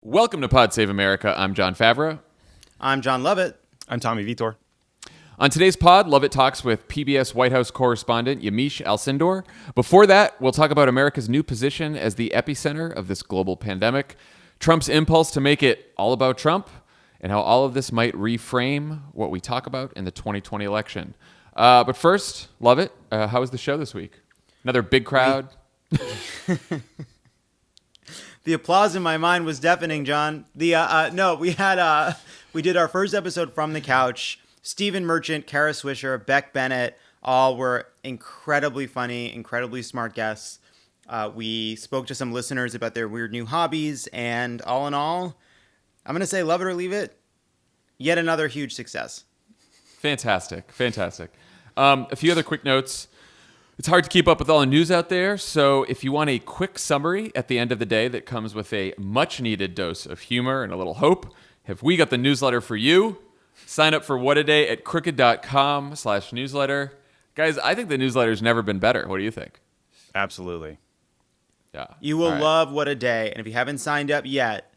Welcome to Pod Save America. I'm Jon Favreau. I'm Jon Lovett. I'm Tommy Vietor. On today's pod, Lovett talks with PBS White House correspondent Yamiche Alcindor. Before that, we'll talk about America's new position as the epicenter of this global pandemic, Trump's impulse to make it all about Trump, and how all of this might reframe what we talk about in the 2020 election. But first, Lovett, how was the show this week? Another big crowd? The applause in my mind was deafening, John. We did our first episode from the couch. Stephen Merchant, Kara Swisher, Beck Bennett, all were incredibly funny, incredibly smart guests. We spoke to some listeners about their weird new hobbies, and all in all, I'm going to say love it or leave it. Yet another huge success. Fantastic. A few other quick notes. It's hard to keep up with all the news out there, so if you want a quick summary at the end of the day that comes with a much-needed dose of humor and a little hope, have we got the newsletter for you? Sign up for What A Day at crooked.com/newsletter. Guys, I think the newsletter's never been better. What do you think? Absolutely. Yeah. You will love What a Day, and if you haven't signed up yet,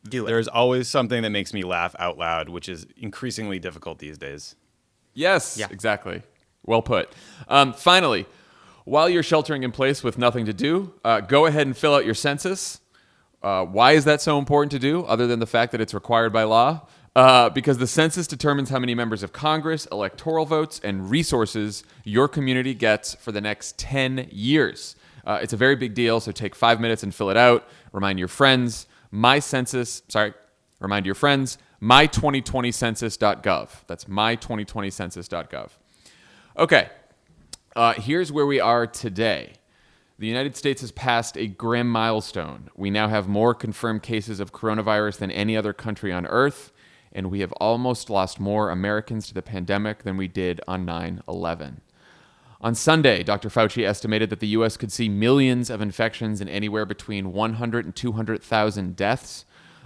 do it. There's always something that makes me laugh out loud, which is increasingly difficult these days. Yes, Yeah. Exactly. Well put. Finally, while you're sheltering in place with nothing to do, go ahead and fill out your census. Why is that so important to do, other than the fact that it's required by law? Because the census determines how many members of Congress, electoral votes, and resources your community gets for the next 10 years. It's a very big deal, so take 5 minutes and fill it out. Remind your friends, my2020census.gov. That's my2020census.gov. Okay, here's where we are today. The United States has passed a grim milestone. We now have more confirmed cases of coronavirus than any other country on Earth, and we have almost lost more Americans to the pandemic than we did on 9/11. On Sunday, Dr. Fauci estimated that the U.S. could see millions of infections and anywhere between 100 and 200,000 deaths.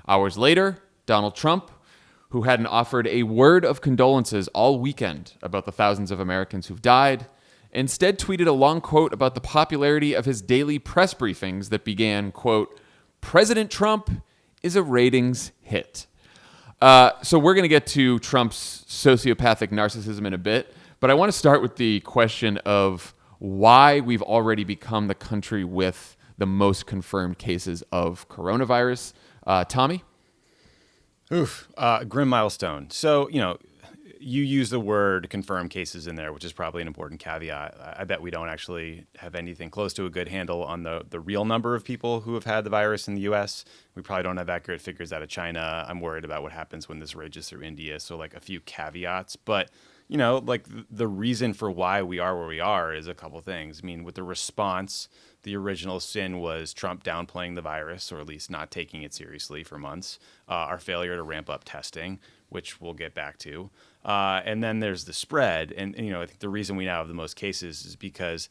Hours later, Donald Trump, who hadn't offered a word of condolences all weekend about the thousands of Americans who've died, instead tweeted a long quote about the popularity of his daily press briefings that began, quote, "President Trump is a ratings hit." So we're going to get to Trump's sociopathic narcissism in a bit, but I want to start with the question of why we've already become the country with the most confirmed cases of coronavirus. Tommy? Grim milestone. So, you use the word confirmed cases in there, which is probably an important caveat. I bet we don't actually have anything close to a good handle on the real number of people who have had the virus in the U.S. We probably don't have accurate figures out of China. I'm worried about what happens when this rages through India. So, a few caveats. But, the reason for why we are where we are is a couple things. I mean, with the response, the original sin was Trump downplaying the virus, or at least not taking it seriously for months. Our failure to ramp up testing, which we'll get back to. And then there's the spread. And, I think the reason we now have the most cases is because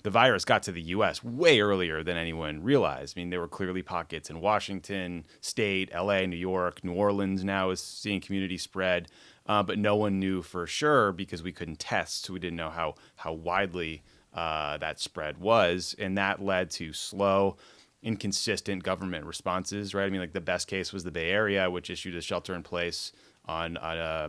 the virus got to the U.S. way earlier than anyone realized. I mean, there were clearly pockets in Washington State, L.A., New York, New Orleans now is seeing community spread. But no one knew for sure because we couldn't test. So we didn't know how widely that spread was. And that led to slow, inconsistent government responses, right? I mean, the best case was the Bay Area, which issued a shelter in place on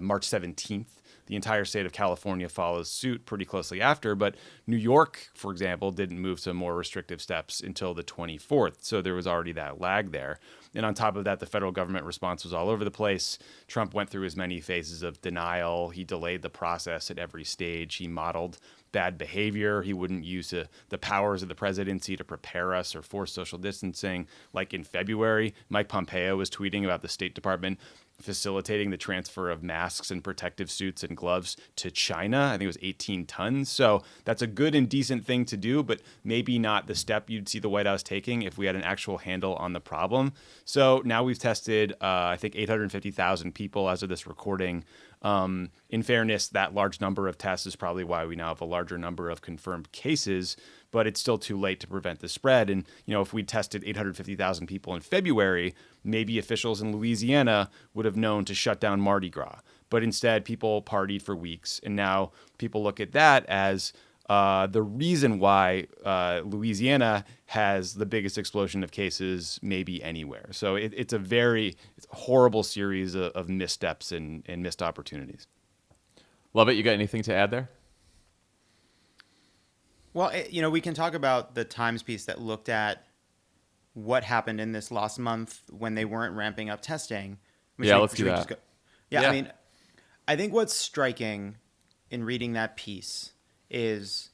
March 17th. The entire state of California follows suit pretty closely after, but New York, for example, didn't move to more restrictive steps until the 24th. So there was already that lag there. And on top of that, the federal government response was all over the place. Trump went through his many phases of denial. He delayed the process at every stage. He modeled bad behavior. He wouldn't use the powers of the presidency to prepare us or force social distancing. Like in February, Mike Pompeo was tweeting about the State Department facilitating the transfer of masks and protective suits and gloves to China. I think it was 18 tons. So that's a good and decent thing to do, but maybe not the step you'd see the White House taking if we had an actual handle on the problem. So now we've tested, I think, 850,000 people as of this recording. In fairness, that large number of tests is probably why we now have a larger number of confirmed cases, but it's still too late to prevent the spread. And, if we tested 850,000 people in February, maybe officials in Louisiana would have known to shut down Mardi Gras. But instead, people partied for weeks. And now people look at that as the reason why Louisiana has the biggest explosion of cases maybe anywhere. So it's a horrible series of missteps and missed opportunities. Lovett, you got anything to add there? Well, we can talk about the Times piece that looked at what happened in this last month when they weren't ramping up testing. Let's do that. Yeah, I mean, I think what's striking in reading that piece is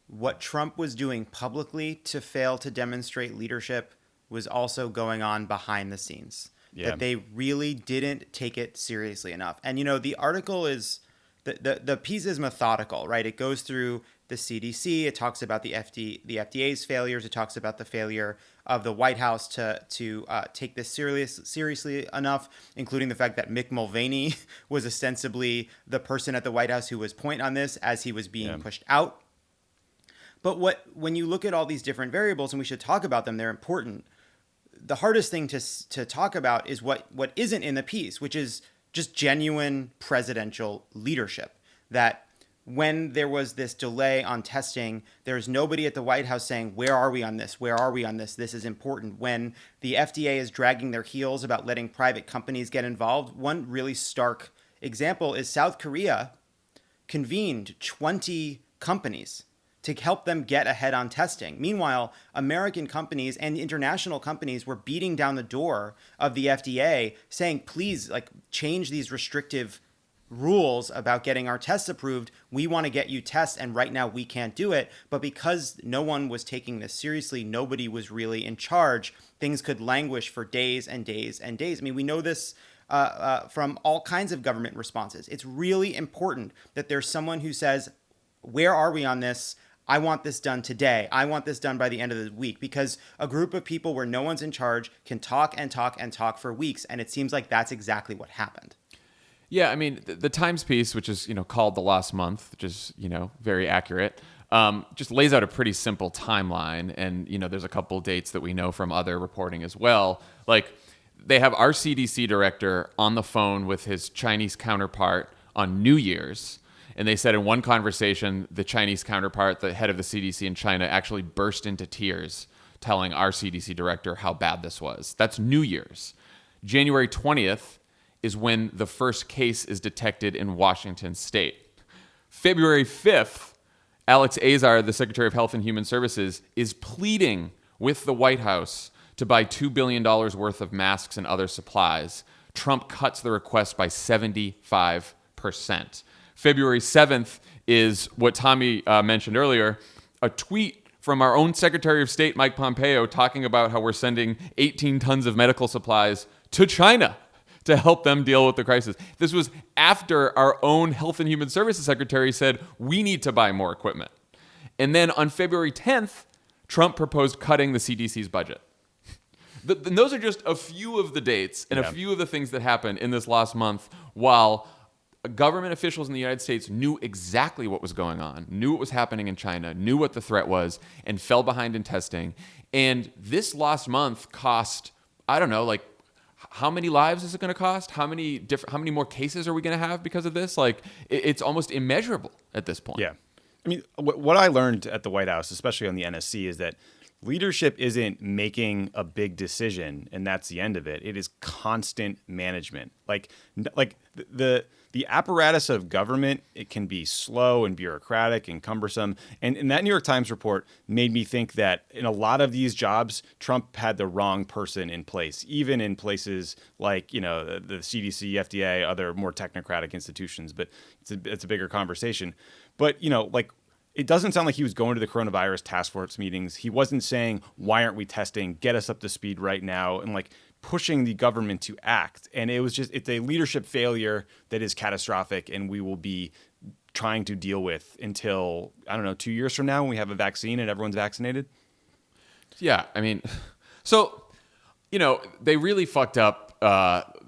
what Trump was doing publicly to fail to demonstrate leadership was also going on behind the scenes. Yeah. That they really didn't take it seriously enough. And, the article is, the piece is methodical, right? It goes through the CDC. It talks about the FDA's failures. It talks about the failure of the White House to take this seriously enough, including the fact that Mick Mulvaney was ostensibly the person at the White House who was point on this as he was being pushed out. But when you look at all these different variables, and we should talk about them, they're important. The hardest thing to talk about is what isn't in the piece, which is just genuine presidential leadership. That when there was this delay on testing, there's nobody at the White House saying, where are we on this? Where are we on this? This is important. When the FDA is dragging their heels about letting private companies get involved, one really stark example is South Korea convened 20 companies to help them get ahead on testing. Meanwhile, American companies and international companies were beating down the door of the FDA saying, please, change these restrictive rules about getting our tests approved. We want to get you tests, and right now we can't do it. But because no one was taking this seriously, nobody was really in charge, things could languish for days and days and days. I mean, we know this from all kinds of government responses. It's really important that there's someone who says, where are we on this? I want this done today. I want this done by the end of the week, because a group of people where no one's in charge can talk and talk and talk for weeks. And it seems like that's exactly what happened. Yeah, I mean, the Times piece, which is, called The Lost Month, which is, very accurate, just lays out a pretty simple timeline. And, there's a couple dates that we know from other reporting as well. Like, they have our CDC director on the phone with his Chinese counterpart on New Year's. And they said in one conversation, the Chinese counterpart, the head of the CDC in China, actually burst into tears telling our CDC director how bad this was. That's New Year's. January 20th is when the first case is detected in Washington state. February 5th, Alex Azar, the Secretary of Health and Human Services, is pleading with the White House to buy $2 billion worth of masks and other supplies. Trump cuts the request by 75%. February 7th is what Tommy mentioned earlier, a tweet from our own Secretary of State, Mike Pompeo, talking about how we're sending 18 tons of medical supplies to China to help them deal with the crisis. This was after our own Health and Human Services Secretary said, we need to buy more equipment. And then on February 10th, Trump proposed cutting the CDC's budget. And those are just a few of the dates and a few of the things that happened in this last month, while government officials in the United States knew exactly what was going on, knew what was happening in China, knew what the threat was, and fell behind in testing. And this last month cost, I don't know, how many lives is it going to cost? How many more cases are we going to have because of this? It's almost immeasurable at this point. Yeah. I mean, what I learned at the White House, especially on the NSC, is that leadership isn't making a big decision and that's the end of it. It is constant management. The apparatus of government, it can be slow and bureaucratic and cumbersome. And that New York Times report made me think that in a lot of these jobs, Trump had the wrong person in place, even in places like, the CDC, FDA, other more technocratic institutions. But it's a bigger conversation. But, it doesn't sound like he was going to the coronavirus task force meetings. He wasn't saying, why aren't we testing? Get us up to speed right now. And pushing the government to act. And it's a leadership failure that is catastrophic and we will be trying to deal with until, 2 years from now when we have a vaccine and everyone's vaccinated. Yeah. I mean, so, they really fucked up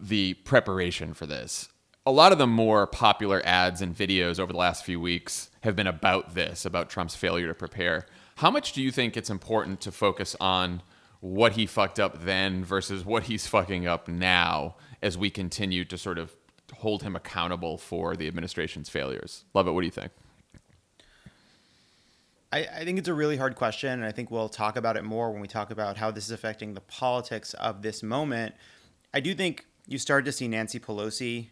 the preparation for this. A lot of the more popular ads and videos over the last few weeks have been about this, about Trump's failure to prepare. How much do you think it's important to focus on what he fucked up then versus what he's fucking up now as we continue to sort of hold him accountable for the administration's failures? Lovett, what do you think? I think it's a really hard question, and I think we'll talk about it more when we talk about how this is affecting the politics of this moment. I do think you started to see Nancy Pelosi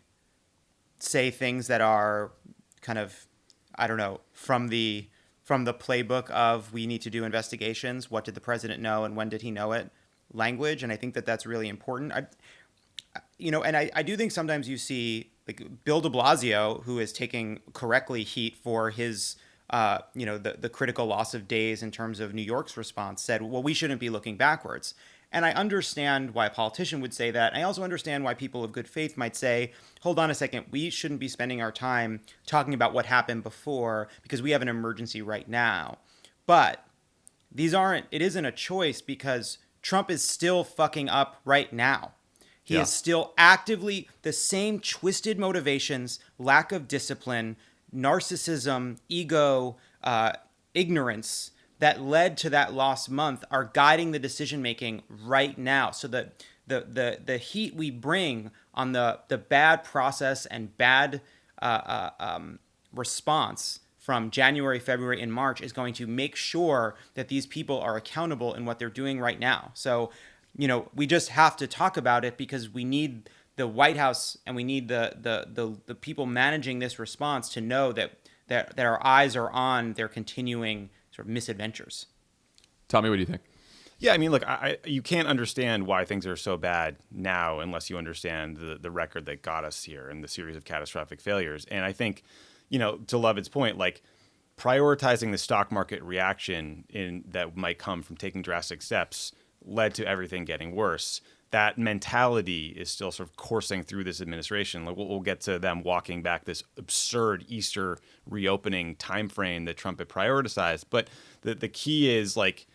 say things that are kind of, I don't know, from the playbook of we need to do investigations. What did the president know and when did he know it? Language, and I think that that's really important. I do think sometimes you see like Bill de Blasio, who is taking correctly heat for his, the critical loss of days in terms of New York's response, said, well, we shouldn't be looking backwards. And I understand why a politician would say that. I also understand why people of good faith might say, hold on a second, we shouldn't be spending our time talking about what happened before because we have an emergency right now. But it isn't a choice because Trump is still fucking up right now. He is still actively the same twisted motivations, lack of discipline, narcissism, ego, ignorance that led to that lost month are guiding the decision making right now. So that the heat we bring on the bad process and bad response from January, February, and March is going to make sure that these people are accountable in what they're doing right now. So, we just have to talk about it because we need the White House and we need the people managing this response to know that our eyes are on their continuing sort of misadventures. Tommy, what do you think? Yeah, I mean, look, you can't understand why things are so bad now unless you understand the record that got us here and the series of catastrophic failures. And I think, to Lovett's point, like prioritizing the stock market reaction that might come from taking drastic steps led to everything getting worse. That mentality is still sort of coursing through this administration. Like we'll get to them walking back this absurd Easter reopening timeframe that Trump had prioritized. But the key is like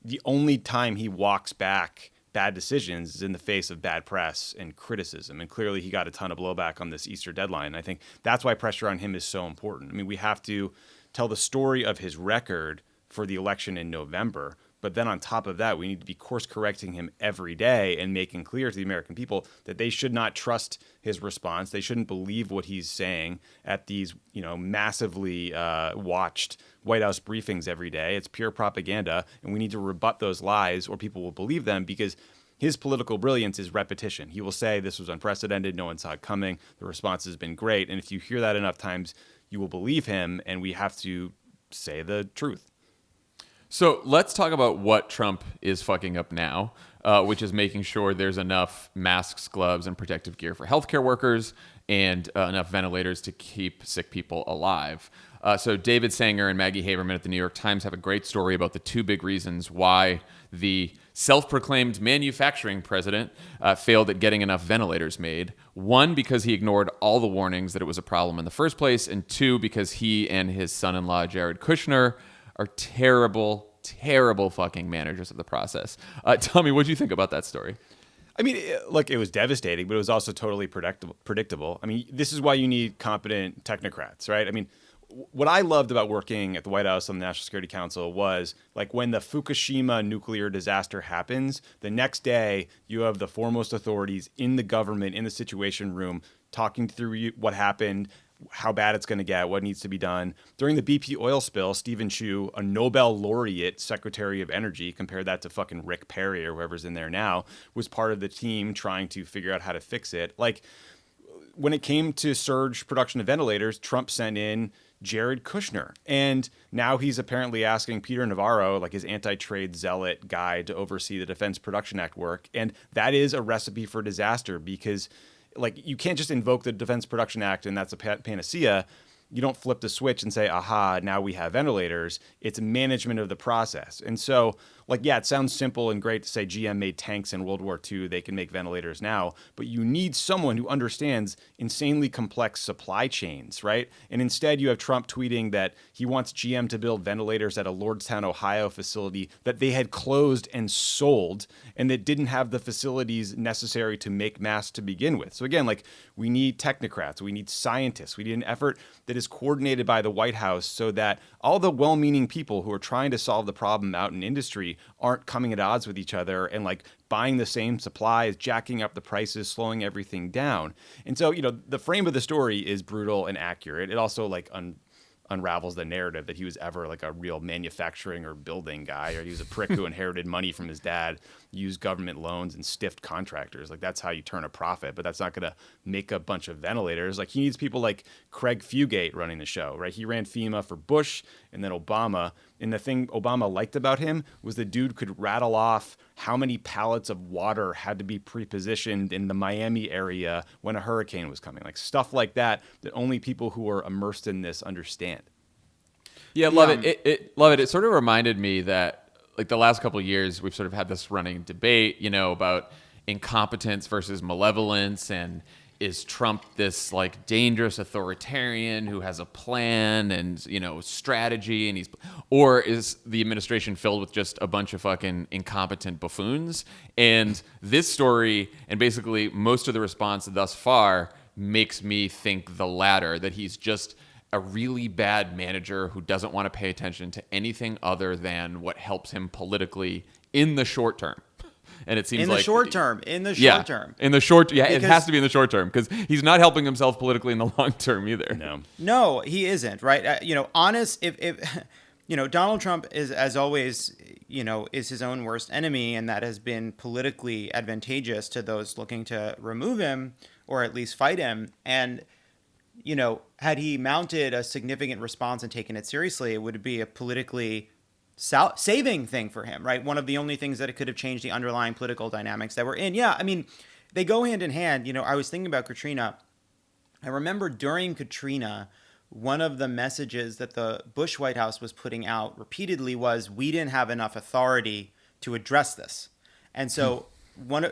the only time he walks back bad decisions is in the face of bad press and criticism. And clearly he got a ton of blowback on this Easter deadline. And I think that's why pressure on him is so important. I mean, we have to tell the story of his record for the election in November. But then on top of that, we need to be course correcting him every day and making clear to the American people that they should not trust his response. They shouldn't believe what he's saying at these, massively watched White House briefings every day. It's pure propaganda. And we need to rebut those lies or people will believe them because his political brilliance is repetition. He will say this was unprecedented. No one saw it coming. The response has been great. And if you hear that enough times, you will believe him. And we have to say the truth. So let's talk about what Trump is fucking up now, which is making sure there's enough masks, gloves, and protective gear for healthcare workers and enough ventilators to keep sick people alive. So David Sanger and Maggie Haberman at the New York Times have a great story about the two big reasons why the self-proclaimed manufacturing president failed at getting enough ventilators made. One, because he ignored all the warnings that it was a problem in the first place, and two, because he and his son-in-law Jared Kushner are terrible fucking managers of the process. Tommy, what do you think about that story? I mean, look, it was devastating, but it was also totally predictable. I mean, this is why you need competent technocrats, right? I mean, what I loved about working at the White House on the National Security Council was like when the Fukushima nuclear disaster happens, the next day you have the foremost authorities in the government in the Situation Room talking through what happened, how bad it's going to get, what needs to be done. During the BP oil spill, Stephen Chu, a Nobel laureate Secretary of Energy, compare that to fucking Rick Perry or whoever's in there now, was part of the team trying to figure out how to fix it. Like when it came to surge production of ventilators, Trump sent in Jared Kushner. And now he's apparently asking Peter Navarro, like his anti-trade zealot guy, to oversee the Defense Production Act work. And that is a recipe for disaster because like you can't just invoke the Defense Production Act and that's a panacea. You don't flip the switch and say, aha, now we have ventilators. It's management of the process. And so, like, yeah, it sounds simple and great to say GM made tanks in World War II. They can make ventilators now. But you need someone who understands insanely complex supply chains, right? And instead, you have Trump tweeting that he wants GM to build ventilators at a Lordstown, Ohio facility that they had closed and sold and that didn't have the facilities necessary to make masks to begin with. So again, like, we need technocrats. We need scientists. We need an effort that is coordinated by the White House so that all the well-meaning people who are trying to solve the problem out in industry aren't coming at odds with each other and like buying the same supplies, jacking up the prices, slowing everything down. And so, you know, the frame of the story is brutal and accurate. It also like unravels the narrative that he was ever like a real manufacturing or building guy, or he was a prick who inherited money from his dad, used government loans and stiffed contractors. Like that's how you turn a profit, but that's not going to make a bunch of ventilators. Like he needs people like Craig Fugate running the show, right? He ran FEMA for Bush and then Obama. And the thing Obama liked about him was the dude could rattle off how many pallets of water had to be pre-positioned in the Miami area when a hurricane was coming. Like stuff like that only people who are immersed in this understand. Yeah, love it. Love it. It sort of reminded me that like the last couple of years, we've sort of had this running debate, about incompetence versus malevolence, and is Trump this like dangerous authoritarian who has a plan and strategy, and or is the administration filled with just a bunch of fucking incompetent buffoons? And this story and basically most of the response thus far makes me think the latter, that he's just a really bad manager who doesn't want to pay attention to anything other than what helps him politically in the short term. And it seems in like the short term, it has to be in the short term, because he's not helping himself politically in the long term either. No, he isn't, right? Honest, if Donald Trump is, as always, is his own worst enemy, and that has been politically advantageous to those looking to remove him or at least fight him. And had he mounted a significant response and taken it seriously, it would be a politically saving thing for him, right? One of the only things that it could have changed the underlying political dynamics that we're in. Yeah, I mean, they go hand in hand. I was thinking about Katrina. I remember during Katrina, one of the messages that the Bush White House was putting out repeatedly was, we didn't have enough authority to address this. And so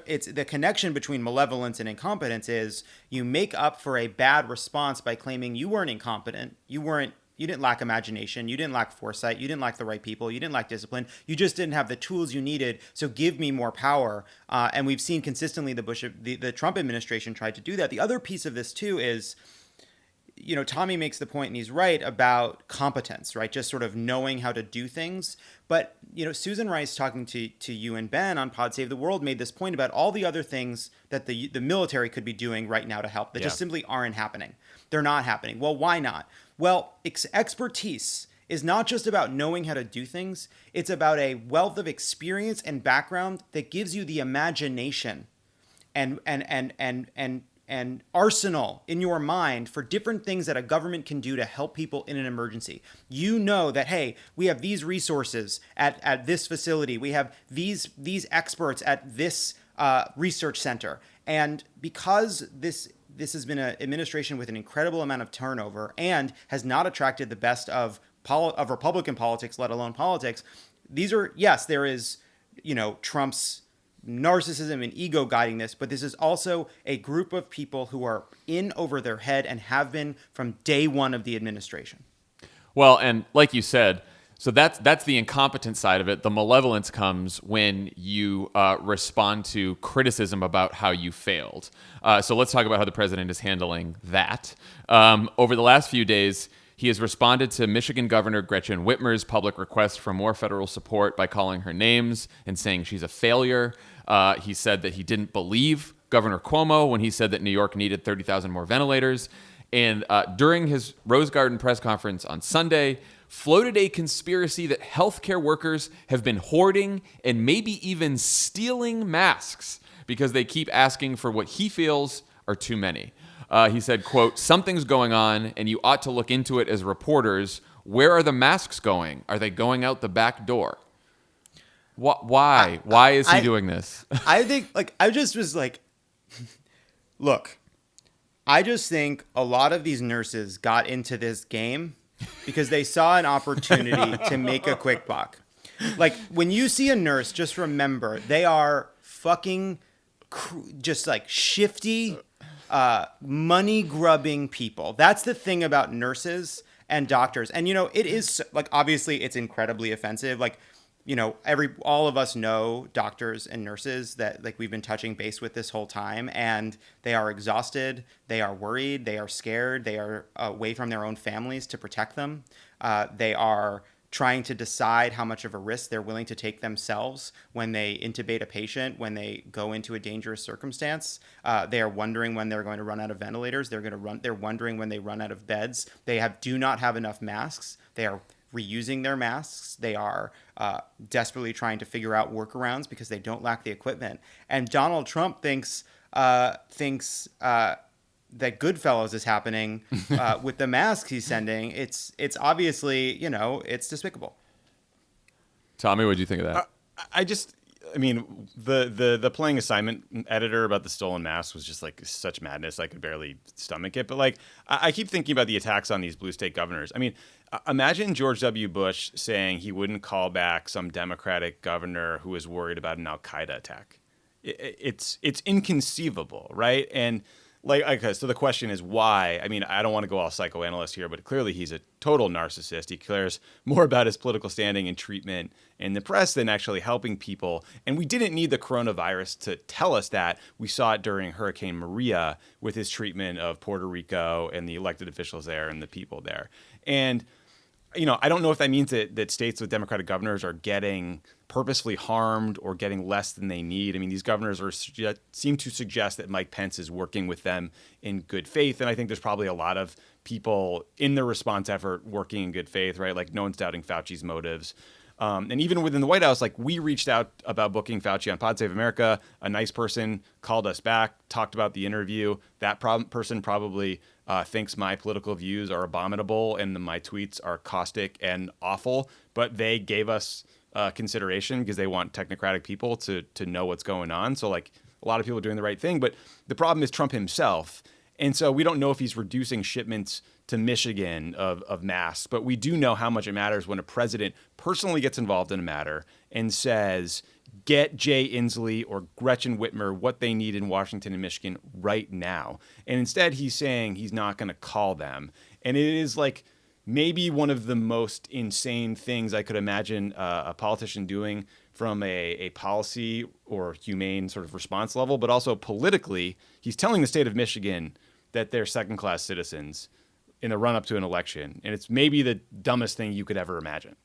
it's the connection between malevolence and incompetence is you make up for a bad response by claiming you weren't incompetent, you didn't lack imagination, you didn't lack foresight, you didn't lack the right people, you didn't lack discipline, you just didn't have the tools you needed, so give me more power. And we've seen consistently the Trump administration tried to do that. The other piece of this too is, Tommy makes the point, and he's right, about competence, right? Just sort of knowing how to do things. But, Susan Rice, talking to you and Ben on Pod Save the World, made this point about all the other things that the military could be doing right now to help that just simply aren't happening. They're not happening. Well, why not? Well, expertise is not just about knowing how to do things. It's about a wealth of experience and background that gives you the imagination and arsenal in your mind for different things that a government can do to help people in an emergency. That, hey, we have these resources at this facility. We have these experts at this research center. And because this has been an administration with an incredible amount of turnover and has not attracted the best of Republican politics, let alone politics, there is, Trump's narcissism and ego guiding this, but this is also a group of people who are in over their head and have been from day one of the administration. Well, and like you said, so that's the incompetent side of it. The malevolence comes when you respond to criticism about how you failed. So let's talk about how the president is handling that. Over the last few days, he has responded to Michigan Governor Gretchen Whitmer's public request for more federal support by calling her names and saying she's a failure. He said that he didn't believe Governor Cuomo when he said that New York needed 30,000 more ventilators. And during his Rose Garden press conference on Sunday, floated a conspiracy that healthcare workers have been hoarding and maybe even stealing masks because they keep asking for what he feels are too many. He said, quote, "Something's going on and you ought to look into it as reporters. Where are the masks going? Are they going out the back door?" Why? Why is he doing this? I think, I just was like, look, I just think a lot of these nurses got into this game because they saw an opportunity to make a quick buck. Like, when you see a nurse, just remember, they are fucking just like shifty, money-grubbing people. That's the thing about nurses and doctors. And, it is, like, obviously it's incredibly offensive. Like, all of us know doctors and nurses that, like, we've been touching base with this whole time, and they are exhausted, they are worried, they are scared, they are away from their own families to protect them. They are trying to decide how much of a risk they're willing to take themselves when they intubate a patient, when they go into a dangerous circumstance. They are wondering when they're going to run out of ventilators. They're wondering when they run out of beds. They do not have enough masks. They are reusing their masks. They are desperately trying to figure out workarounds because they don't lack the equipment. And Donald Trump thinks that Goodfellas is happening with the masks he's sending. It's obviously, it's despicable. Tommy, what do you think of that? I mean, the playing assignment editor about the stolen masks was just like such madness. I could barely stomach it. But like, I keep thinking about the attacks on these blue state governors. I mean, imagine George W. Bush saying he wouldn't call back some Democratic governor who was worried about an Al-Qaeda attack. It's inconceivable, right? And so the question is why? I mean, I don't want to go all psychoanalyst here, but clearly he's a total narcissist. He cares more about his political standing and treatment in the press than actually helping people. And we didn't need the coronavirus to tell us that. We saw it during Hurricane Maria with his treatment of Puerto Rico and the elected officials there and the people there. And I don't know if that means that states with Democratic governors are getting purposefully harmed or getting less than they need. I mean, these governors seem to suggest that Mike Pence is working with them in good faith. And I think there's probably a lot of people in the response effort working in good faith, right? Like no one's doubting Fauci's motives. And even within the White House, like we reached out about booking Fauci on Pod Save America. A nice person called us back, talked about the interview. That person probably thinks my political views are abominable and my tweets are caustic and awful, but they gave us consideration because they want technocratic people to know what's going on. So like a lot of people are doing the right thing, but the problem is Trump himself. And so we don't know if he's reducing shipments to Michigan of masks, but we do know how much it matters when a president personally gets involved in a matter and says, get Jay Inslee or Gretchen Whitmer what they need in Washington and Michigan right now. And instead he's saying he's not going to call them. And it is like maybe one of the most insane things I could imagine a politician doing from a policy or humane sort of response level, but also politically, he's telling the state of Michigan that they're second-class citizens in the run-up to an election. And it's maybe the dumbest thing you could ever imagine.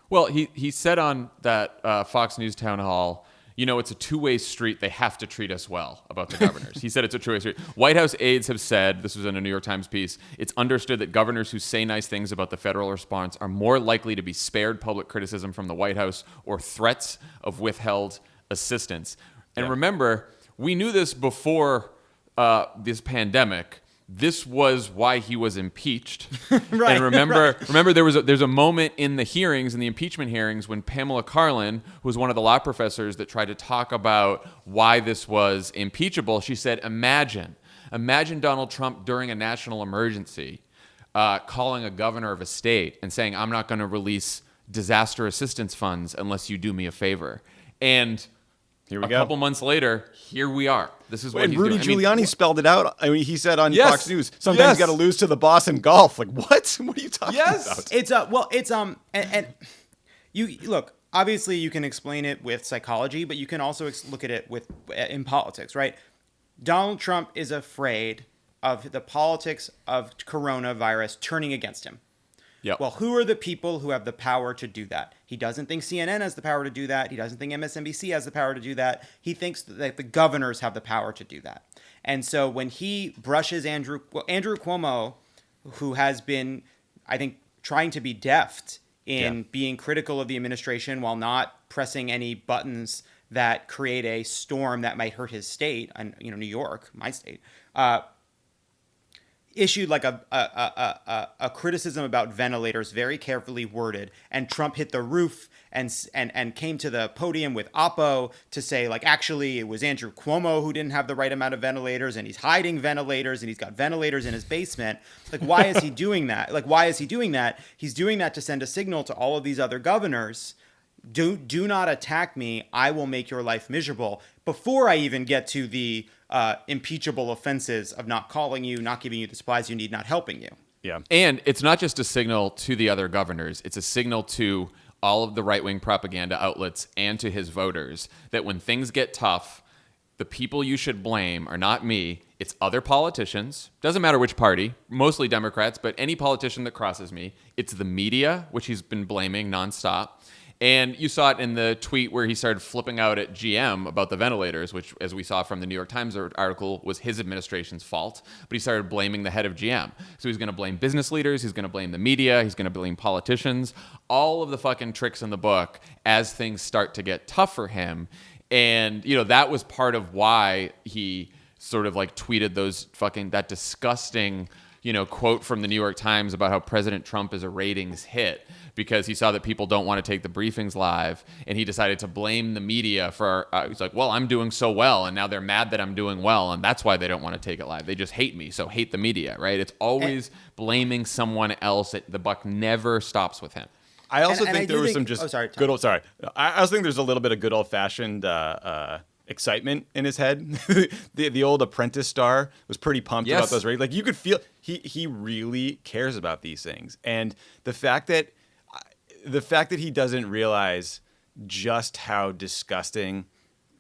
Well, he said on that Fox News town hall, it's a two-way street. They have to treat us well about the governors. He said it's a two-way street. White House aides have said, this was in a New York Times piece, it's understood that governors who say nice things about the federal response are more likely to be spared public criticism from the White House or threats of withheld assistance. And Remember, we knew this before this pandemic. This was why he was impeached. Right. And remember, there's a moment in the hearings, in the impeachment hearings, when Pamela Karlan, who was one of the law professors that tried to talk about why this was impeachable, she said, imagine Donald Trump during a national emergency calling a governor of a state and saying, I'm not going to release disaster assistance funds unless you do me a favor. And here we a go. couple months later, here we are. This is what he's Rudy doing. Giuliani spelled it out. I mean, he said on Yes. Fox News, sometimes you got to lose to the boss in golf. Like, what? What are you talking about? And you look, obviously you can explain it with psychology, but you can also look at it in politics, right? Donald Trump is afraid of the politics of coronavirus turning against him. Yep. Well, who are the people who have the power to do that? He doesn't think CNN has the power to do that. He doesn't think MSNBC has the power to do that. He thinks that the governors have the power to do that. And so when he brushes Andrew Cuomo, who has been, I think, trying to be deft in being critical of the administration while not pressing any buttons that create a storm that might hurt his state, and New York, my state, issued like a criticism about ventilators, very carefully worded, and Trump hit the roof and came to the podium with Oppo to say, like, actually it was Andrew Cuomo who didn't have the right amount of ventilators, and he's hiding ventilators, and he's got ventilators in his basement. Like, why is he doing that? He's doing that to send a signal to all of these other governors. Do not attack me. I will make your life miserable, before I even get to the impeachable offenses of not calling you, not giving you the supplies you need, not helping you. Yeah. And it's not just a signal to the other governors. It's a signal to all of the right-wing propaganda outlets and to his voters that when things get tough, the people you should blame are not me. It's other politicians. Doesn't matter which party, mostly Democrats, but any politician that crosses me. It's the media, which he's been blaming nonstop. And you saw it in the tweet where he started flipping out at GM about the ventilators, which, as we saw from the New York Times article, was his administration's fault. But he started blaming the head of GM. So he's going to blame business leaders. He's going to blame the media. He's going to blame politicians. All of the fucking tricks in the book as things start to get tough for him. And, that was part of why he sort of like tweeted that disgusting, quote from the New York Times about how President Trump is a ratings hit, because he saw that people don't want to take the briefings live, and he decided to blame the media for, he's like, well, I'm doing so well, and now they're mad that I'm doing well, and that's why they don't want to take it live. They just hate me, so hate the media, right? It's always blaming someone else. The buck never stops with him. I also think there was some just good old, sorry. I also think there's a little bit of good old-fashioned excitement in his head. the old Apprentice star was pretty pumped about those ratings. Like, you could feel he really cares about these things. And the fact that he doesn't realize just how disgusting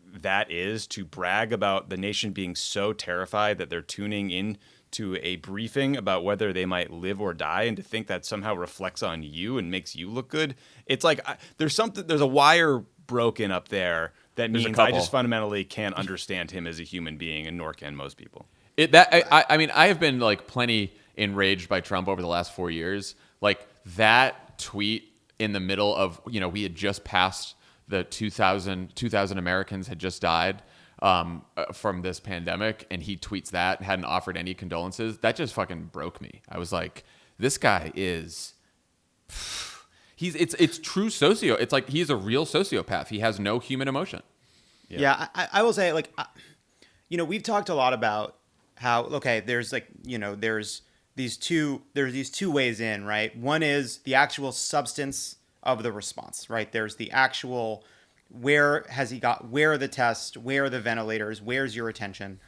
that is, to brag about the nation being so terrified that they're tuning in to a briefing about whether they might live or die, and to think that somehow reflects on you and makes you look good. It's like there's a wire broken up there that means I just fundamentally can't understand him as a human being, and nor can most people. I have been like plenty enraged by Trump over the last 4 years. Like that tweet in the middle of, we had just passed the 2,000 Americans had just died from this pandemic, and he tweets that, hadn't offered any condolences. That just fucking broke me. I was like, this guy is, it's true it's like he's a real sociopath. He has no human emotion. Yeah, I will say, like, we've talked a lot about how, okay, there's like, there's these two ways in, right? One is the actual substance of the response, right? There's the actual, where are the tests, where are the ventilators, where's your attention?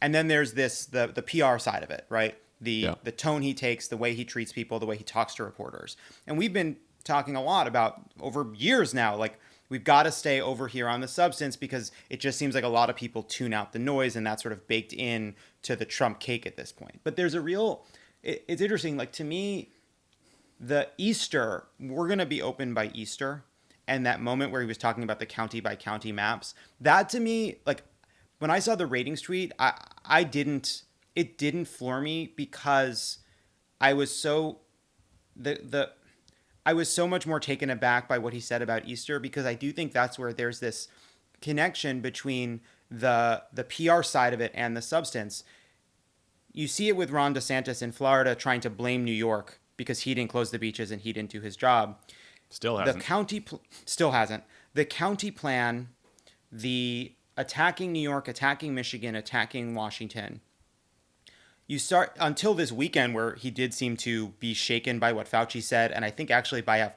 And then there's the PR side of it, right? The tone he takes, the way he treats people, the way he talks to reporters. And we've been talking a lot about over years now, like, we've got to stay over here on the substance, because it just seems like a lot of people tune out the noise, and that's sort of baked in to the Trump cake at this point. But there's it's interesting, like, to me, the Easter, we're going to be open by Easter, and that moment where he was talking about the county by county maps, that to me, like, when I saw the ratings tweet, it didn't floor me, because I was so I was so much more taken aback by what he said about Easter, because I do think that's where there's this connection between the PR side of it and the substance. You see it with Ron DeSantis in Florida trying to blame New York because he didn't close the beaches and he didn't do his job. Still hasn't. The county still hasn't. The county plan, the attacking New York, attacking Michigan, attacking Washington. You start until this weekend, where he did seem to be shaken by what Fauci said, and I think actually by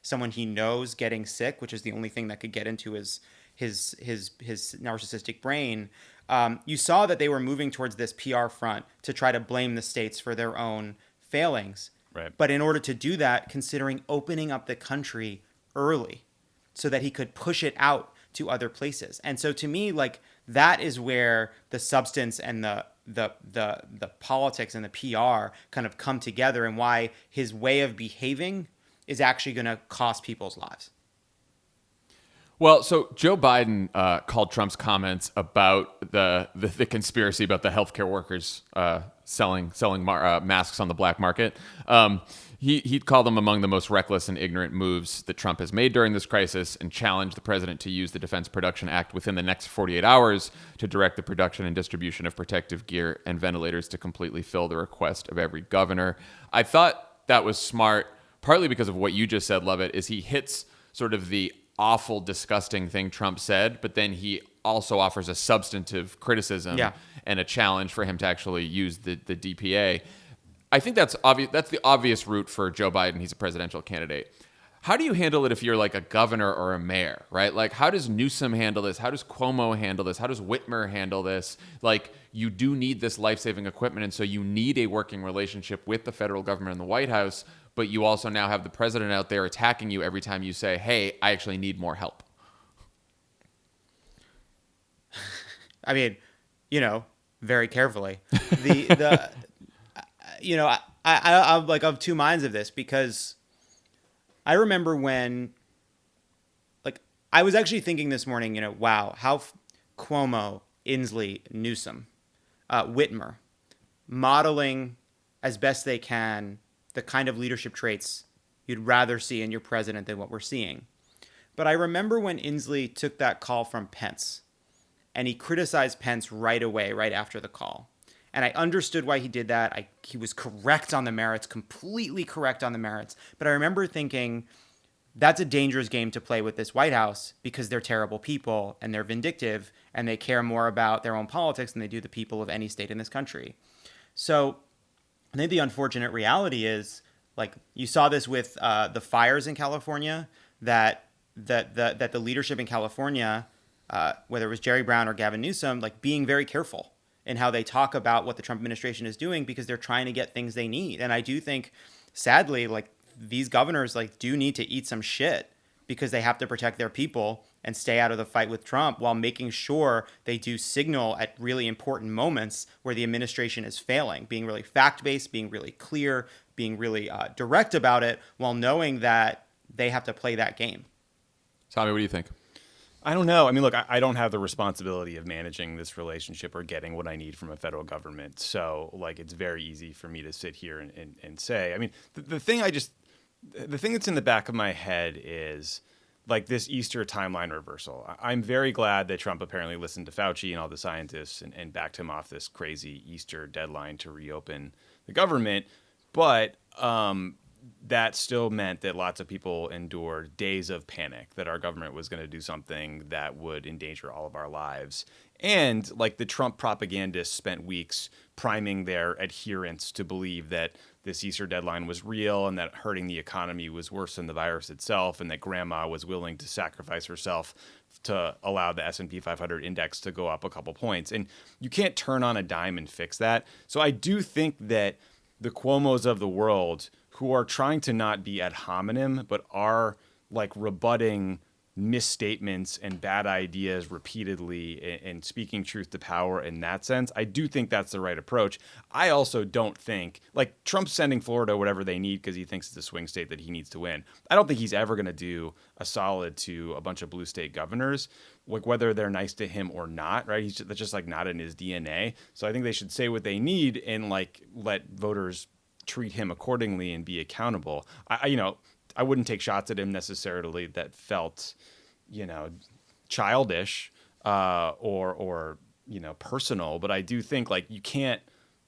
someone he knows getting sick, which is the only thing that could get into his narcissistic brain. You saw that they were moving towards this PR front to try to blame the states for their own failings. Right. But in order to do that, considering opening up the country early so that he could push it out to other places. And so to me, like, that is where the substance and the politics and the PR kind of come together, and why his way of behaving is actually going to cost people's lives. Well, so Joe Biden called Trump's comments about the conspiracy about the healthcare workers selling masks on the black market. He'd call them among the most reckless and ignorant moves that Trump has made during this crisis, and challenged the president to use the Defense Production Act within the next 48 hours to direct the production and distribution of protective gear and ventilators to completely fill the request of every governor. I thought that was smart, partly because of what you just said, Lovett, is he hits sort of the awful, disgusting thing Trump said, but then he also offers a substantive criticism and a challenge for him to actually use the DPA. I think that's obvious. That's the obvious route for Joe Biden. He's a presidential candidate. How do you handle it if you're like a governor or a mayor, right? Like, how does Newsom handle this? How does Cuomo handle this? How does Whitmer handle this? Like, you do need this life-saving equipment, and so you need a working relationship with the federal government and the White House, but you also now have the president out there attacking you every time you say, hey, I actually need more help. I mean, very carefully. The I'm like of two minds of this, because I remember when, like, I was actually thinking this morning, wow, how Cuomo, Inslee, Newsom, Whitmer, modeling as best they can the kind of leadership traits you'd rather see in your president than what we're seeing. But I remember when Inslee took that call from Pence, and he criticized Pence right away, right after the call. And I understood why he did that. He was correct on the merits, completely correct on the merits. But I remember thinking, that's a dangerous game to play with this White House, because they're terrible people and they're vindictive and they care more about their own politics than they do the people of any state in this country. So I think the unfortunate reality is, like, you saw this with the fires in California, that the leadership in California, whether it was Jerry Brown or Gavin Newsom, like, being very careful in how they talk about what the Trump administration is doing, because they're trying to get things they need. And I do think, sadly, like, these governors, like, do need to eat some shit, because they have to protect their people and stay out of the fight with Trump, while making sure they do signal at really important moments where the administration is failing, being really fact-based, being really clear, being really direct about it, while knowing that they have to play that game. Tommy, what do you think? I don't know. I mean, look, I don't have the responsibility of managing this relationship or getting what I need from a federal government. So, like, it's very easy for me to sit here and say, I mean, the thing that's in the back of my head is, like, this Easter timeline reversal. I'm very glad that Trump apparently listened to Fauci and all the scientists and backed him off this crazy Easter deadline to reopen the government. But that still meant that lots of people endured days of panic that our government was going to do something that would endanger all of our lives. And, like, the Trump propagandists spent weeks priming their adherents to believe that this Easter deadline was real, and that hurting the economy was worse than the virus itself, and that grandma was willing to sacrifice herself to allow the S&P 500 index to go up a couple points. And you can't turn on a dime and fix that. So I do think that the Cuomos of the world, who are trying to not be ad hominem, but are, like, rebutting misstatements and bad ideas repeatedly and speaking truth to power in that sense, I do think that's the right approach. I also don't think, like, Trump's sending Florida whatever they need because he thinks it's a swing state that he needs to win. I don't think he's ever going to do a solid to a bunch of blue state governors, like, whether they're nice to him or not, right? That's just, like, not in his DNA. So I think they should say what they need and, like, let voters treat him accordingly and be accountable. I wouldn't take shots at him necessarily that felt, childish or personal. But I do think, like, you can't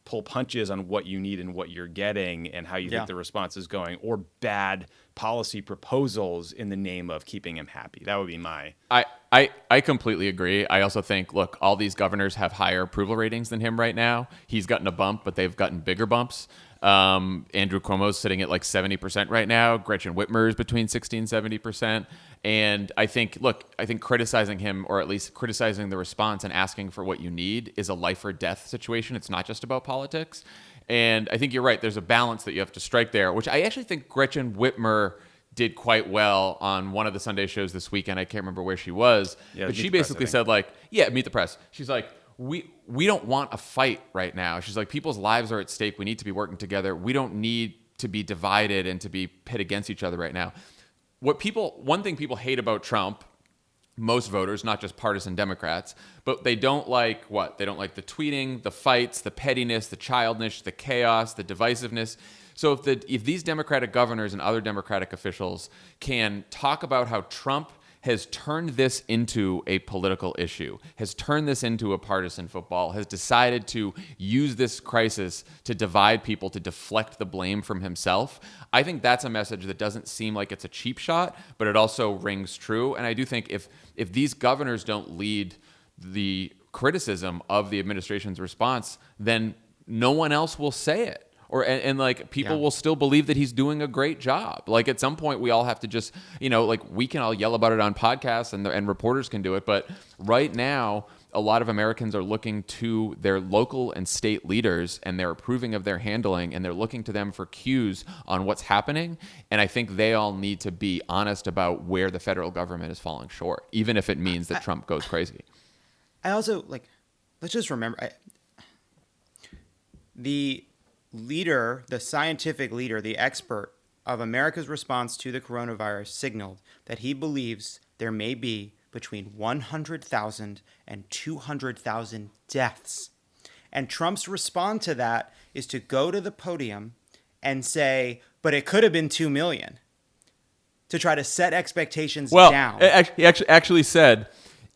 pull punches on what you need and what you're getting and how you think the response is going, or bad policy proposals in the name of keeping him happy. That would be my... I completely agree. I also think, look, all these governors have higher approval ratings than him right now. He's gotten a bump, but they've gotten bigger bumps. Andrew Cuomo's sitting at like 70% right now. Gretchen Whitmer is between 60 and 70%. And I think criticizing him, or at least criticizing the response and asking for what you need, is a life or death situation. It's not just about politics. And I think you're right. There's a balance that you have to strike there, which I actually think Gretchen Whitmer did quite well on one of the Sunday shows this weekend. I can't remember where she was, but she basically said, like, Meet the Press. She's like, we don't want a fight right now. She's like, people's lives are at stake. We need to be working together. We don't need to be divided and to be pit against each other right now. One thing people hate about Trump, most voters, not just partisan Democrats, but they don't like what? They don't like the tweeting, the fights, the pettiness, the childishness, the chaos, the divisiveness. So if these Democratic governors and other Democratic officials can talk about how Trump has turned this into a political issue, has turned this into a partisan football, has decided to use this crisis to divide people, to deflect the blame from himself, I think that's a message that doesn't seem like it's a cheap shot, but it also rings true. And I do think if these governors don't lead the criticism of the administration's response, then no one else will say it. And like, people will still believe that he's doing a great job. Like, at some point we all have to just, like, we can all yell about it on podcasts and reporters can do it. But right now, a lot of Americans are looking to their local and state leaders, and they're approving of their handling, and they're looking to them for cues on what's happening. And I think they all need to be honest about where the federal government is falling short, even if it means that Trump goes crazy. I also, like, let's just remember, the leader, the scientific leader, the expert of America's response to the coronavirus signaled that he believes there may be between 100,000 and 200,000 deaths. And Trump's response to that is to go to the podium and say, but it could have been 2 million, to try to set expectations down. He actually said,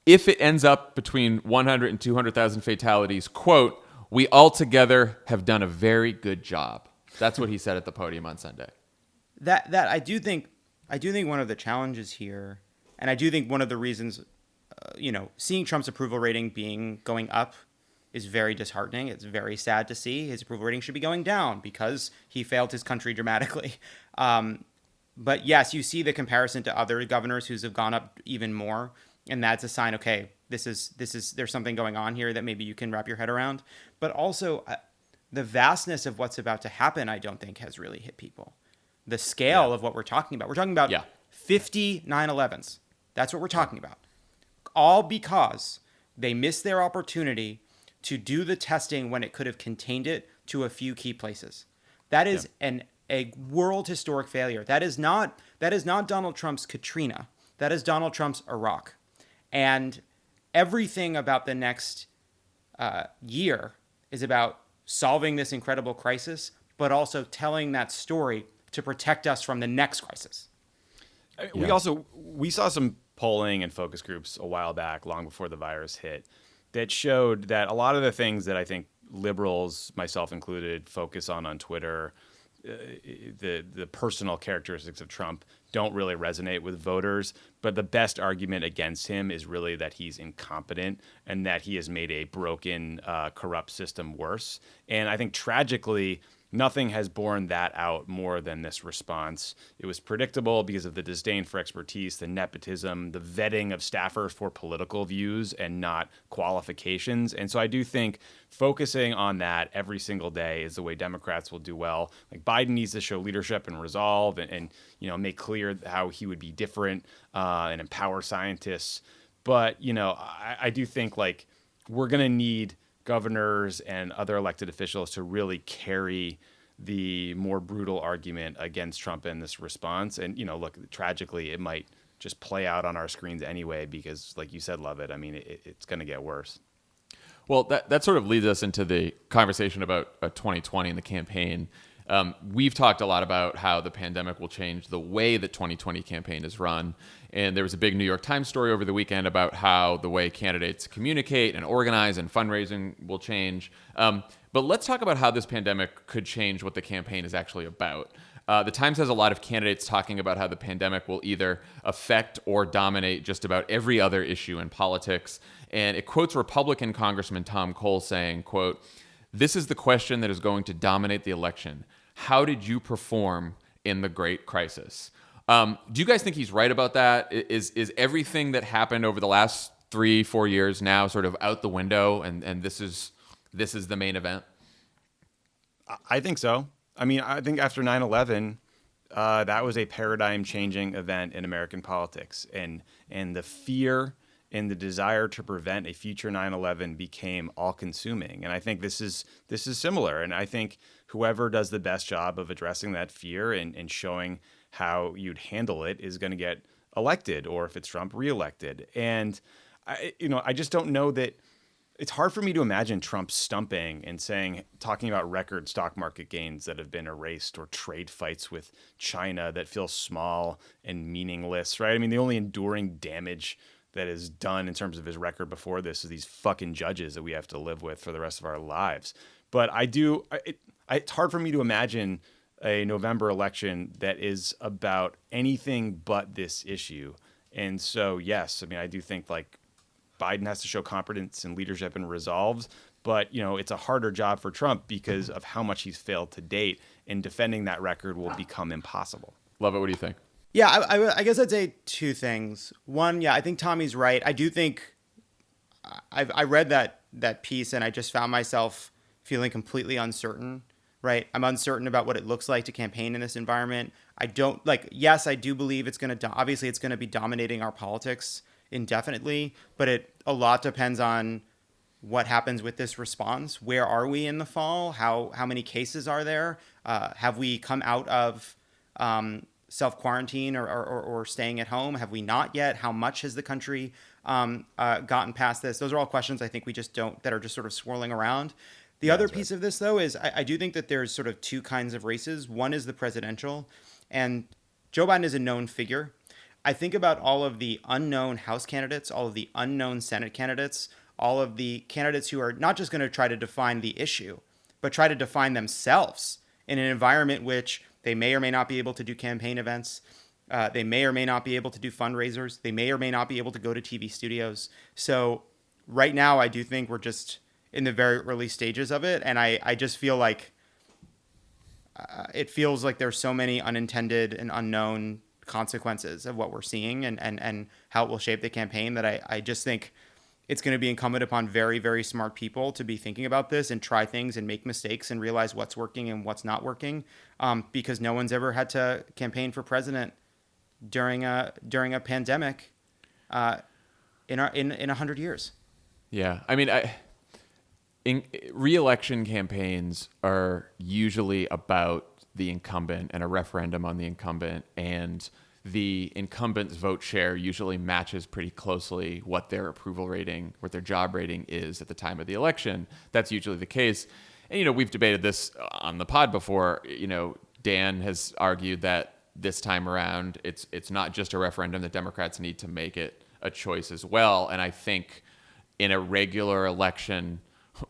if it ends up between 100 and 200,000 fatalities, quote, we altogether have done a very good job. That's what he said at the podium on Sunday. That I do think one of the challenges here, and I do think one of the reasons, seeing Trump's approval rating going up is very disheartening. It's very sad to see. His approval rating should be going down because he failed his country dramatically. But yes, you see the comparison to other governors who have gone up even more, and that's a sign. Okay, this is there's something going on here that maybe you can wrap your head around. But also, the vastness of what's about to happen, I don't think has really hit people. The scale of what we're talking about. We're talking about 50 9/11s. That's what we're talking about. All because they missed their opportunity to do the testing when it could have contained it to a few key places. That is a world historic failure. That is not Donald Trump's Katrina. That is Donald Trump's Iraq. And everything about the next year is about solving this incredible crisis, but also telling that story to protect us from the next crisis. We saw some polling and focus groups a while back, long before the virus hit, that showed that a lot of the things that I think liberals, myself included, focus on Twitter, the personal characteristics of Trump don't really resonate with voters. But the best argument against him is really that he's incompetent and that he has made a broken, corrupt system worse. And I think tragically, nothing has borne that out more than this response. It was predictable because of the disdain for expertise, the nepotism, the vetting of staffers for political views and not qualifications. And so I do think focusing on that every single day is the way Democrats will do well. Like Biden needs to show leadership and resolve and make clear how he would be different and empower scientists. But, I do think like we're going to need governors and other elected officials to really carry the more brutal argument against Trump in this response. And, look, tragically, it might just play out on our screens anyway, because like you said, Lovett, I mean, it's going to get worse. Well, that sort of leads us into the conversation about 2020 and the campaign. We've talked a lot about how the pandemic will change the way the 2020 campaign is run. And there was a big New York Times story over the weekend about how the way candidates communicate and organize and fundraising will change. But let's talk about how this pandemic could change what the campaign is actually about. The Times has a lot of candidates talking about how the pandemic will either affect or dominate just about every other issue in politics. And it quotes Republican Congressman Tom Cole saying, quote, "This is the question that is going to dominate the election. How did you perform in the great crisis?" Do you guys think he's right about that? Is everything that happened over the last 3-4 years now sort of out the window, and this is the main event? I think so. I mean, I think after 9/11, that was a paradigm-changing event in American politics, and the fear and the desire to prevent a future 9/11 became all-consuming. And I think this is similar. And I think whoever does the best job of addressing that fear and showing how you'd handle it is going to get elected, or if it's Trump, reelected. And I just don't know that. It's hard for me to imagine Trump stumping and talking about record stock market gains that have been erased, or trade fights with China that feel small and meaningless, right? I mean, the only enduring damage that is done in terms of his record before this is these fucking judges that we have to live with for the rest of our lives. But it's hard for me to imagine a November election that is about anything but this issue. And so, yes, I mean, I do think like Biden has to show competence and leadership and resolve, but it's a harder job for Trump because of how much he's failed to date, and defending that record will become impossible. Lovett, what do you think? Yeah, I guess I'd say two things. One, I think Tommy's right. I do think I read that piece and I just found myself feeling completely uncertain, right? I'm uncertain about what it looks like to campaign in this environment. Yes, I do believe it's going to, obviously it's going to be dominating our politics indefinitely, but a lot depends on what happens with this response. Where are we in the fall? How many cases are there? Have we come out of self-quarantine or staying at home? Have we not yet? How much has the country gotten past this? Those are all questions I think we just don't, that are just sort of swirling around. The other piece of this, though, is I do think that there's sort of two kinds of races. One is the presidential, and Joe Biden is a known figure. I think about all of the unknown House candidates, all of the unknown Senate candidates, all of the candidates who are not just going to try to define the issue, but try to define themselves in an environment which they may or may not be able to do campaign events. They may or may not be able to do fundraisers. They may or may not be able to go to TV studios. So right now, I do think we're just in the very early stages of it. And I just feel like it feels like there's so many unintended and unknown consequences of what we're seeing and how it will shape the campaign that I just think it's going to be incumbent upon very, very smart people to be thinking about this and try things and make mistakes and realize what's working and what's not working, because no one's ever had to campaign for president during a pandemic in 100 years. Yeah, I mean, re-election campaigns are usually about the incumbent and a referendum on the incumbent, and the incumbent's vote share usually matches pretty closely what their approval rating, what their job rating is at the time of the election. That's usually the case. And, we've debated this on the pod before. Dan has argued that this time around, it's not just a referendum. The Democrats need to make it a choice as well. And I think in a regular election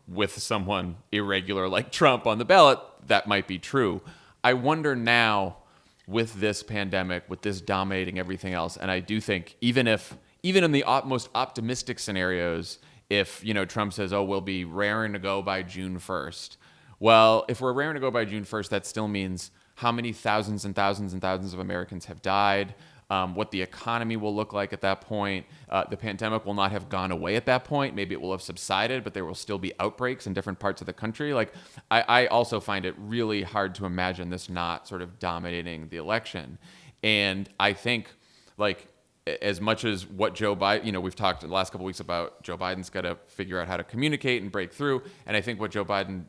with someone irregular like Trump on the ballot, that might be true. I wonder now, with this pandemic, with this dominating everything else, and I do think even in the most optimistic scenarios, if Trump says, "Oh, we'll be raring to go by June 1st," well, if we're raring to go by June 1st, that still means how many thousands and thousands and thousands of Americans have died, what the economy will look like at that point. The pandemic will not have gone away at that point. Maybe it will have subsided, but there will still be outbreaks in different parts of the country. Like, I also find it really hard to imagine this not sort of dominating the election. And I think, like, as much as what Joe Biden, we've talked in the last couple of weeks about Joe Biden's got to figure out how to communicate and break through. And I think what Joe Biden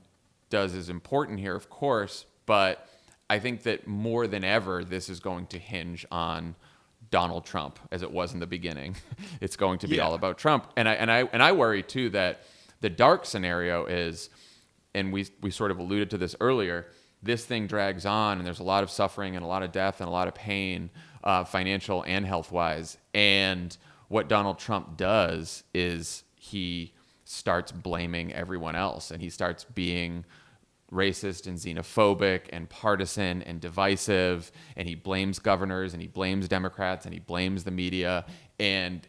does is important here, of course, but I think that more than ever, this is going to hinge on Donald Trump, as it was in the beginning. It's going to be all about Trump. And I worry too that the dark scenario is, and we sort of alluded to this earlier, this thing drags on and there's a lot of suffering and a lot of death and a lot of pain, financial and health-wise. And what Donald Trump does is he starts blaming everyone else, and he starts being racist and xenophobic and partisan and divisive, and he blames governors and he blames Democrats and he blames the media, and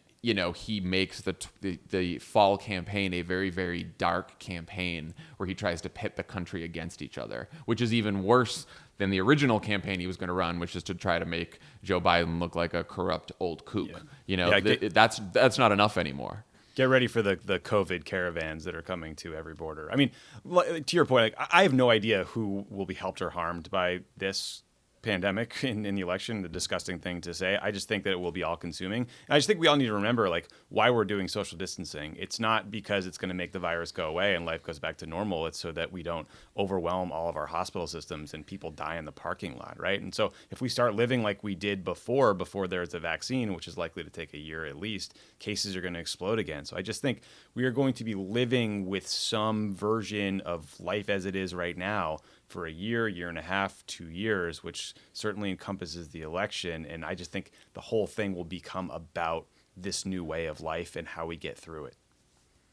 he makes the fall campaign a very, very dark campaign where he tries to pit the country against each other, which is even worse than the original campaign he was going to run, which is to try to make Joe Biden look like a corrupt old kook. That's not enough anymore. Get ready for the COVID caravans that are coming to every border. I mean, to your point, I have no idea who will be helped or harmed by this pandemic in the election. The disgusting thing to say. I just think that it will be all consuming. And I just think we all need to remember why we're doing social distancing. It's not because it's going to make the virus go away and life goes back to normal. It's so that we don't overwhelm all of our hospital systems and people die in the parking lot, right? And so if we start living like we did before there's a vaccine, which is likely to take a year at least, cases are going to explode again. So I just think we are going to be living with some version of life as it is right now for a year and a half, 2 years, which certainly encompasses the election. And I just think the whole thing will become about this new way of life and how we get through it.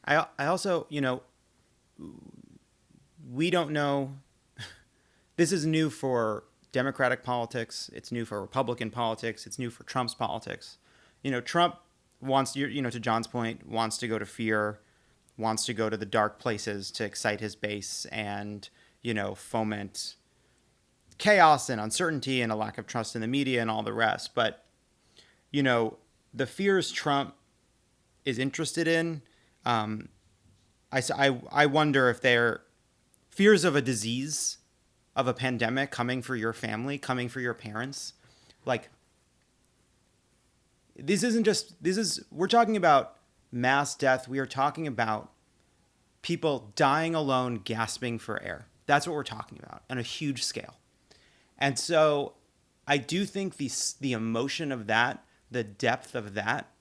I also, we don't know. This is new for Democratic politics. It's new for Republican politics. It's new for Trump's politics. Trump wants, to John's point, wants to go to fear, wants to go to the dark places to excite his base and foment chaos and uncertainty and a lack of trust in the media and all the rest. But, the fears Trump is interested in, I wonder if they're fears of a disease, of a pandemic coming for your family, coming for your parents. We're talking about mass death. We are talking about people dying alone, gasping for air. That's what we're talking about on a huge scale. And so I do think the emotion of that, the depth of that,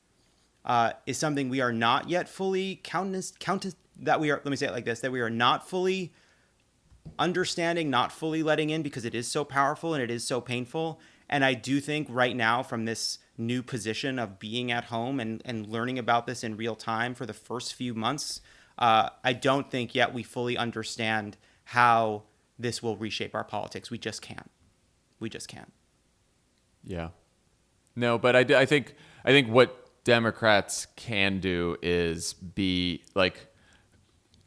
is something we are not yet fully that we are, let me say it like this, that we are not fully understanding, not fully letting in, because it is so powerful and it is so painful. And I do think right now, from this new position of being at home and learning about this in real time for the first few months, I don't think yet we fully understand how this will reshape our politics. We just can't. We just can't. Yeah. No, but I think what Democrats can do is be like,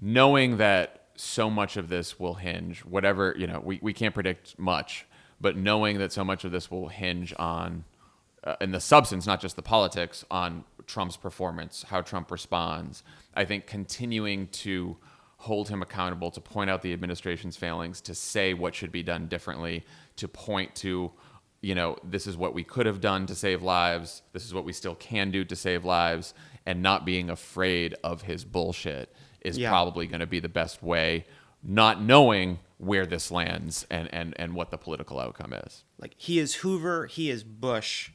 knowing that so much of this will hinge, whatever, we can't predict much, but knowing that so much of this will hinge on, in the substance, not just the politics, on Trump's performance, how Trump responds. I think continuing to hold him accountable, to point out the administration's failings, to say what should be done differently, to point to, this is what we could have done to save lives, this is what we still can do to save lives, and not being afraid of his bullshit is probably going to be the best way, not knowing where this lands and what the political outcome is. Like, he is Hoover, he is Bush.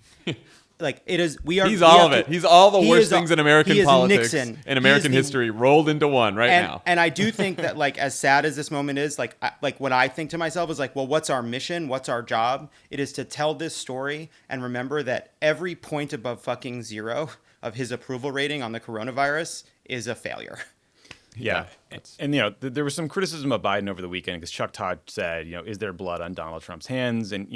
Like, it is, we are. He's all of it. He's all the worst things in American politics Nixon. and American history rolled into one now. And I do think that, like, as sad as this moment is, like what I think to myself is like, well, what's our mission? What's our job? It is to tell this story and remember that every point above fucking zero of his approval rating on the coronavirus is a failure. Yeah. And, there was some criticism of Biden over the weekend because Chuck Todd said, is there blood on Donald Trump's hands? And,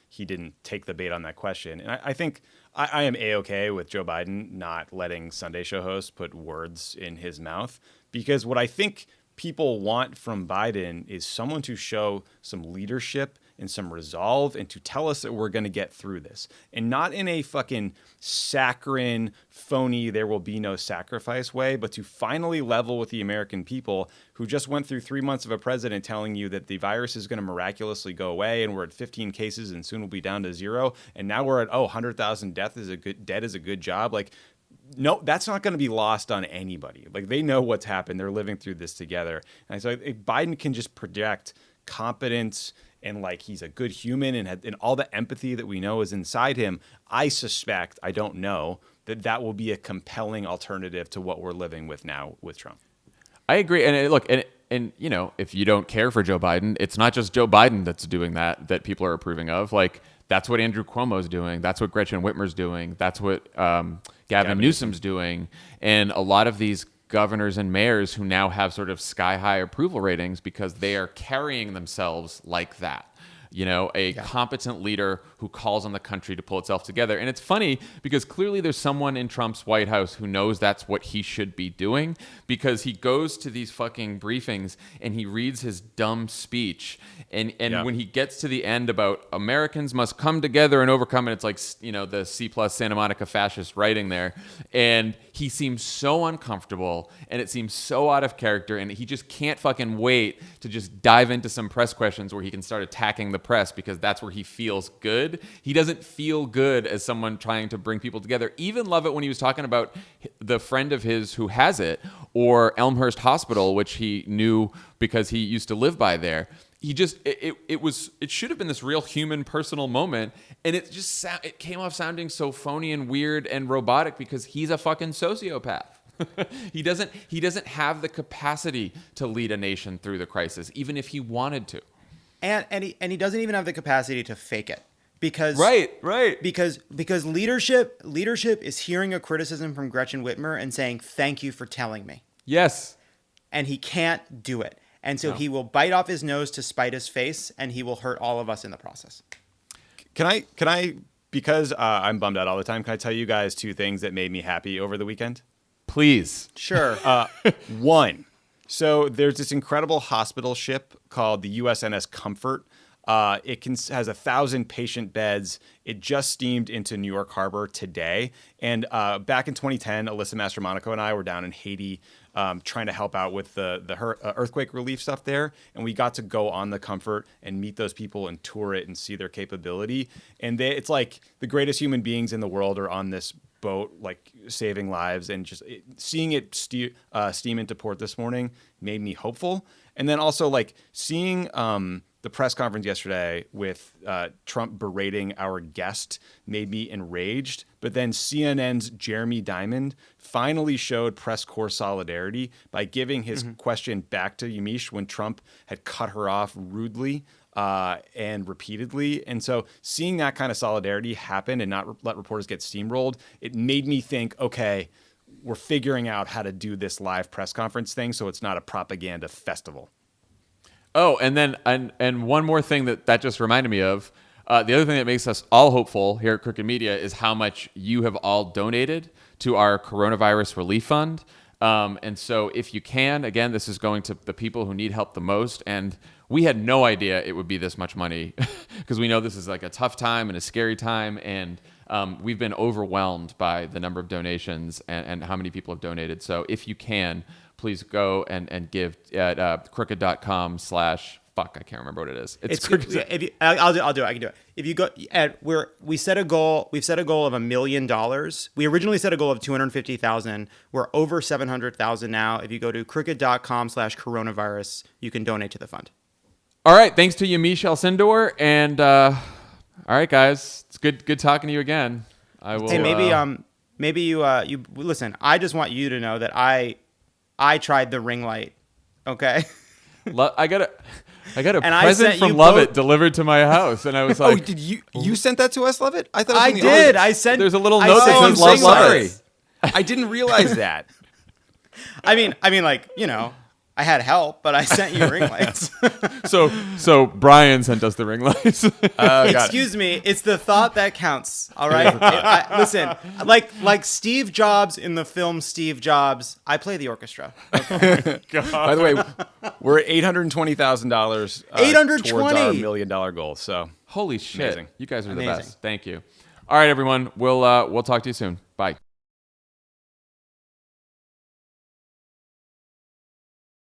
he didn't take the bait on that question. And I think I am A-okay with Joe Biden not letting Sunday show hosts put words in his mouth, because what I think people want from Biden is someone to show some leadership and some resolve and to tell us that we're going to get through this, and not in a fucking saccharine, phony, there will be no sacrifice way, but to finally level with the American people who just went through 3 months of a president telling you that the virus is going to miraculously go away and we're at 15 cases and soon we'll be down to 0. And now we're at, 100,000 dead is a good job. Like, no, that's not going to be lost on anybody. Like, they know what's happened. They're living through this together. And so if Biden can just project competence and like he's a good human and all the empathy that we know is inside him, I suspect, I don't know, that will be a compelling alternative to what we're living with now with Trump. I agree. And look, and if you don't care for Joe Biden, it's not just Joe Biden that's doing that people are approving of. Like, that's what Andrew Cuomo's doing. That's what Gretchen Whitmer's doing. That's what Gavin Newsom's doing. And a lot of these governors and mayors who now have sort of sky-high approval ratings because they are carrying themselves like that. Competent leader who calls on the country to pull itself together. And it's funny because clearly there's someone in Trump's White House who knows that's what he should be doing, because he goes to these fucking briefings and he reads his dumb speech. And when he gets to the end about Americans must come together and overcome, and it's like, the C+ Santa Monica fascist writing there. And he seems so uncomfortable and it seems so out of character, and he just can't fucking wait to just dive into some press questions where he can start attacking the press, because that's where he feels good. He doesn't feel good as someone trying to bring people together. Even Lovett, when he was talking about the friend of his who has it, or Elmhurst Hospital, which he knew because he used to live by there, he just it should have been this real human personal moment, and it came off sounding so phony and weird and robotic because he's a fucking sociopath. He doesn't have the capacity to lead a nation through the crisis, even if he wanted to. And he doesn't even have the capacity to fake it, because because leadership is hearing a criticism from Gretchen Whitmer and saying, thank you for telling me. Yes. And he can't do it. And so he will bite off his nose to spite his face, and he will hurt all of us in the process. Can I because I'm bummed out all the time, can I tell you guys 2 things that made me happy over the weekend? Please. Sure. One. So there's this incredible hospital ship called the USNS Comfort Has 1,000 patient beds. It just steamed into New York Harbor today. And back in 2010, Alyssa Mastromonaco and I were down in Haiti trying to help out with the earthquake relief stuff there. And we got to go on the Comfort and meet those people and tour it and see their capability. And it's like the greatest human beings in the world are on this boat, like saving lives. And just seeing it steam into port this morning made me hopeful. And then also like seeing the press conference yesterday with Trump berating our guest made me enraged. But then CNN's Jeremy Diamond finally showed press corps solidarity by giving his question back to Yamiche when Trump had cut her off rudely and repeatedly. And so seeing that kind of solidarity happen and not let reporters get steamrolled, it made me think, okay, we're figuring out how to do this live press conference thing so it's not a propaganda festival. Oh, and then and one more thing that just reminded me of. The other thing that makes us all hopeful here at Crooked Media is how much you have all donated to our coronavirus relief fund. And so if you can, again, this is going to the people who need help the most. And we had no idea it would be this much money because we know this is like a tough time and a scary time. And we've been overwhelmed by the number of donations and how many people have donated. So if you can, please go and give at crooked.com/fuck. I can't remember what it is. It's crooked. I'll do it. I can do it. If you go at we set a goal. We've set a goal of $1 million. We originally set a goal of 250,000. We're over 700,000 now. If you go to crooked.com/coronavirus, you can donate to the fund. All right. Thanks to Yamiche Alcindor. And all right, guys, it's good talking to you again. I will. Hey, maybe you listen. I just want you to know that I tried the ring light. Okay. I got a present from Lovett delivered to my house, and I was like, "Oh, did you sent that to us, Lovett?" I thought I did. I sent. There's a little note that says "Love Lovett." I didn't realize that. I mean, like I had help, but I sent you ring lights. So Brian sent us the ring lights. Excuse me, it's the thought that counts. All right, listen, like Steve Jobs in the film Steve Jobs, I play the orchestra. Okay? By the way, we're at $820,000. Towards our $1 million goal. So holy shit, amazing. You guys are the best. Thank you. All right, everyone, we'll talk to you soon. Bye.